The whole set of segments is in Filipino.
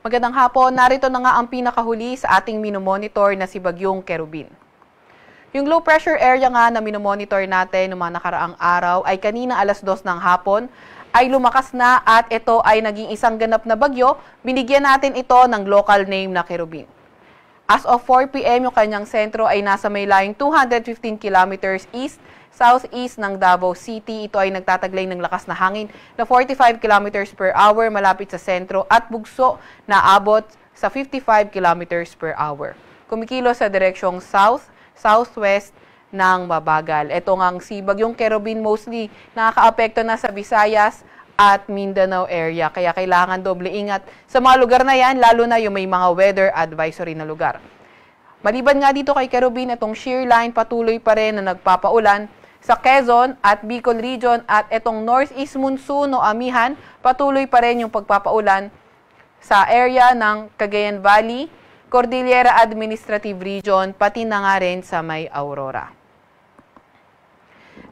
Magandang hapon, narito na nga ang pinakahuli sa ating minomonitor na si Bagyong Kerubin. Yung low pressure area nga na minomonitor natin noong mga nakaraang araw ay kanina alas 2 ng hapon ay lumakas na at ito ay naging isang ganap na bagyo. Binigyan natin ito ng local name na Kerubin. As of 4 p.m. yung kanyang sentro ay nasa may layong 215 kilometers southeast ng Davao City. Ito ay nagtataglay ng lakas na hangin na 45 kilometers per hour malapit sa sentro at bugso na abot sa 55 kilometers per hour. Kumikilos sa direksyong southwest ng mabagal. Ito ngang si Bagyong Kerubin mostly nakakaapekto na sa Visayas at Mindanao area. Kaya kailangan doble ingat sa mga lugar na yan, lalo na yung may mga weather advisory na lugar. Maliban nga dito kay Kerubin, itong shear line patuloy pa rin na nagpapaulan sa Quezon at Bicol Region at itong northeast monsoon o amihan, patuloy pa rin yung pagpapaulan sa area ng Cagayan Valley, Cordillera Administrative Region, pati na nga rin sa may Aurora.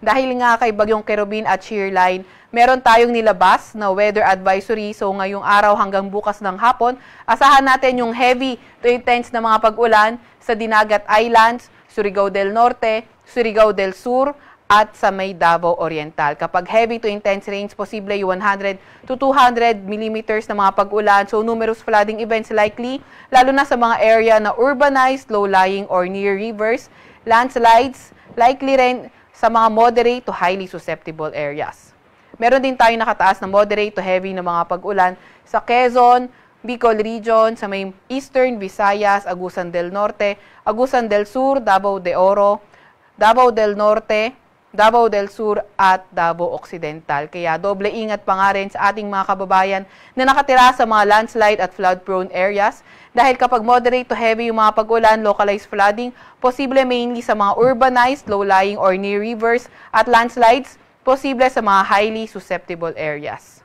Dahil nga kay Bagyong Kerubin at shear line, meron tayong nilabas na weather advisory. So ngayong araw hanggang bukas ng hapon, asahan natin yung heavy to intense na mga pag-ulan sa Dinagat Islands, Surigao del Norte, Surigao del Sur, at sa may Davao Oriental. Kapag heavy to intense rains, posible yung 100 to 200 millimeters na mga pag-ulan. So numerous flooding events likely, lalo na sa mga area na urbanized, low-lying or near rivers. Landslides, likely rin sa mga moderate to highly susceptible areas. Meron din tayo nakataas na moderate to heavy na mga pag-ulan sa Quezon, Bicol Region, sa may Eastern Visayas, Agusan del Norte, Agusan del Sur, Davao de Oro, Davao del Norte, Davao del Sur at Davao Occidental. Kaya doble ingat pa nga rin sa ating mga kababayan na nakatira sa mga landslide at flood-prone areas. Dahil kapag moderate to heavy yung mga pag-ulan, localized flooding, posible mainly sa mga urbanized, low-lying or near rivers at landslides, posible sa mga highly susceptible areas.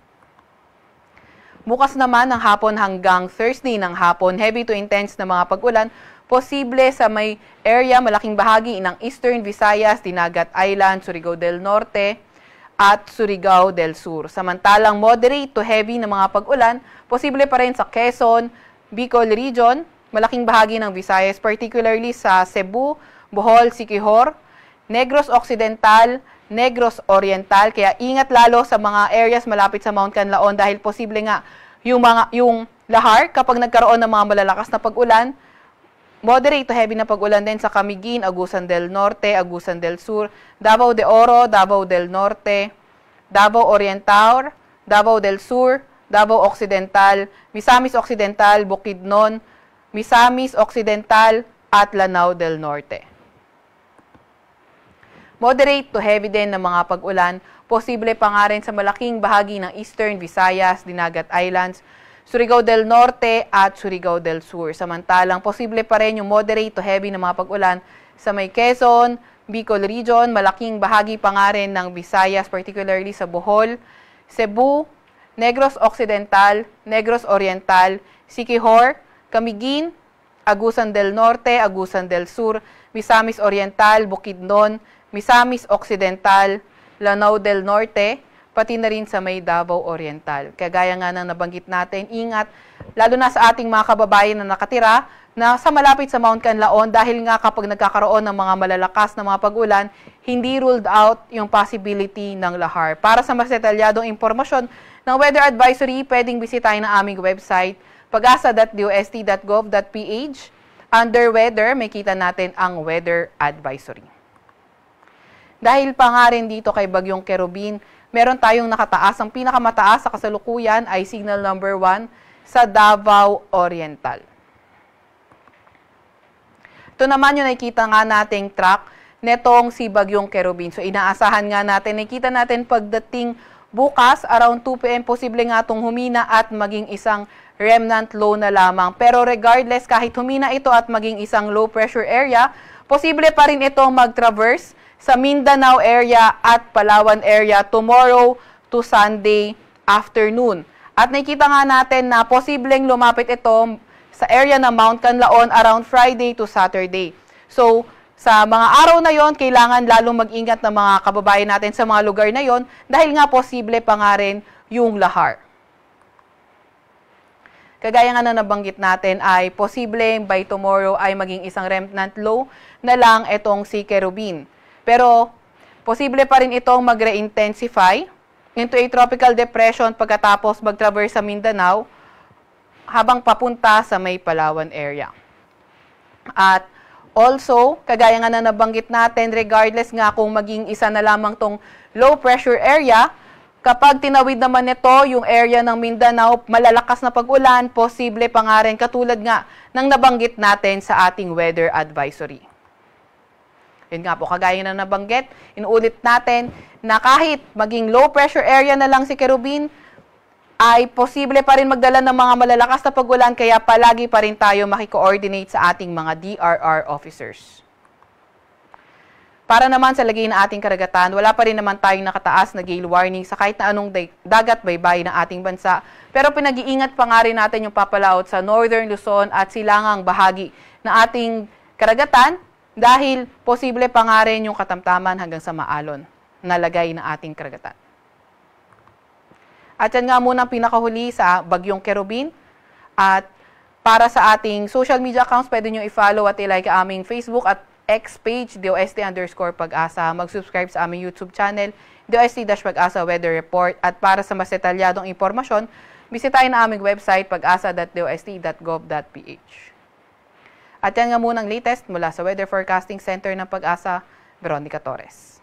Bukas naman ng hapon hanggang Thursday ng hapon, heavy to intense na mga pag-ulan, posible sa may area malaking bahagi ng Eastern Visayas, Dinagat Island, Surigao del Norte at Surigao del Sur. Samantalang moderate to heavy na mga pag-ulan, posible pa rin sa Quezon, Bicol Region, malaking bahagi ng Visayas, particularly sa Cebu, Bohol, Siquijor, Negros Occidental, Negros Oriental. Kaya ingat lalo sa mga areas malapit sa Mount Canlaon dahil posible nga yung lahar kapag nagkaroon ng mga malalakas na pag-ulan. Moderate to heavy na pag-ulan din sa Camiguin, Agusan del Norte, Agusan del Sur, Davao de Oro, Davao del Norte, Davao Oriental, Davao del Sur, Davao Occidental, Misamis Occidental, Bukidnon, Misamis Occidental, at Lanao del Norte. Moderate to heavy din na mga pag-ulan, posible pa nga rin sa malaking bahagi ng Eastern Visayas, Dinagat Islands, Surigao del Norte at Surigao del Sur. Samantalang posible pa rin yung moderate to heavy na mga pag-ulan sa may Quezon, Bicol Region, malaking bahagi pa nga rin ng Visayas, particularly sa Bohol, Cebu, Negros Occidental, Negros Oriental, Siquijor, Camiguin, Agusan del Norte, Agusan del Sur, Misamis Oriental, Bukidnon, Misamis Occidental, Lanao del Norte, pati na rin sa may Davao Oriental. Kagaya nga ng nabanggit natin, ingat, lalo na sa ating mga kababayan na nakatira na sa malapit sa Mount Canlaon dahil nga kapag nagkakaroon ng mga malalakas na mga pag-ulan, hindi ruled out yung possibility ng lahar. Para sa mas detalyadong impormasyon ng weather advisory, pwedeng bisitahin ang aming website, pagasa.dost.gov.ph. Under weather, may kita natin ang weather advisory. Dahil pa nga rin dito kay Bagyong Kerubin, meron tayong nakataas. Ang pinakamataas sa kasalukuyan ay signal number 1 sa Davao Oriental. Ito naman yung nakikita nga nating track netong si Bagyong Kerubin. So inaasahan nga natin, nakikita natin pagdating bukas around 2 p.m. posible nga itong humina at maging isang remnant low na lamang. Pero regardless, kahit humina ito at maging isang low pressure area, posible pa rin itong mag-traverse sa Mindanao area at Palawan area tomorrow to Sunday afternoon. At nakikita nga natin na posibleng lumapit ito sa area ng Mount Canlaon around Friday to Saturday. So, sa mga araw na yon, kailangan lalong mag-ingat ng mga kababayan natin sa mga lugar na yon dahil nga posible pa nga rin yung lahar. kagaya nga na nabanggit natin ay posibleng by tomorrow ay maging isang remnant low na lang itong si Kerubin. Pero posible pa rin itong mag-re-intensify into a tropical depression pagkatapos mag-traverse sa Mindanao habang papunta sa may Palawan area. At also, kagaya nga na nabanggit natin, regardless nga kung maging isa na lamang tong low pressure area, kapag tinawid naman nito yung area ng Mindanao, malalakas na pag-ulan, posible pa nga rin katulad nga ng nabanggit natin sa ating weather advisory. Yun nga po, kagaya na nabanggit, inuulit natin na kahit maging low pressure area na lang si Kerubin, ay posible pa rin magdala ng mga malalakas na pag-ulan, kaya palagi pa rin tayo makikoordinate sa ating mga DRR officers. Para naman sa lagay ng ating karagatan, wala pa rin naman tayong nakataas na gale warning sa kahit na anong dagat baybay ng ating bansa. Pero pinag-iingat pa nga rin natin yung papalaot sa Northern Luzon at silangang bahagi ng ating karagatan dahil posible pa nga rin yung katamtaman hanggang sa maalon na lagay ng ating karagatan. At yan nga muna ang pinakahuli sa Bagyong Kerubin. At para sa ating social media accounts, pwede nyo i-follow at i-like ang aming Facebook at X page, DOST_Pag-asa. Mag-subscribe sa aming YouTube channel, DOST-Pag-asa Weather Report. At para sa mas detalyadong impormasyon, bisitahin na aming website, pag-asa.dost.gov.ph. At yan nga muna ang latest mula sa Weather Forecasting Center ng Pag-asa, Veronica Torres.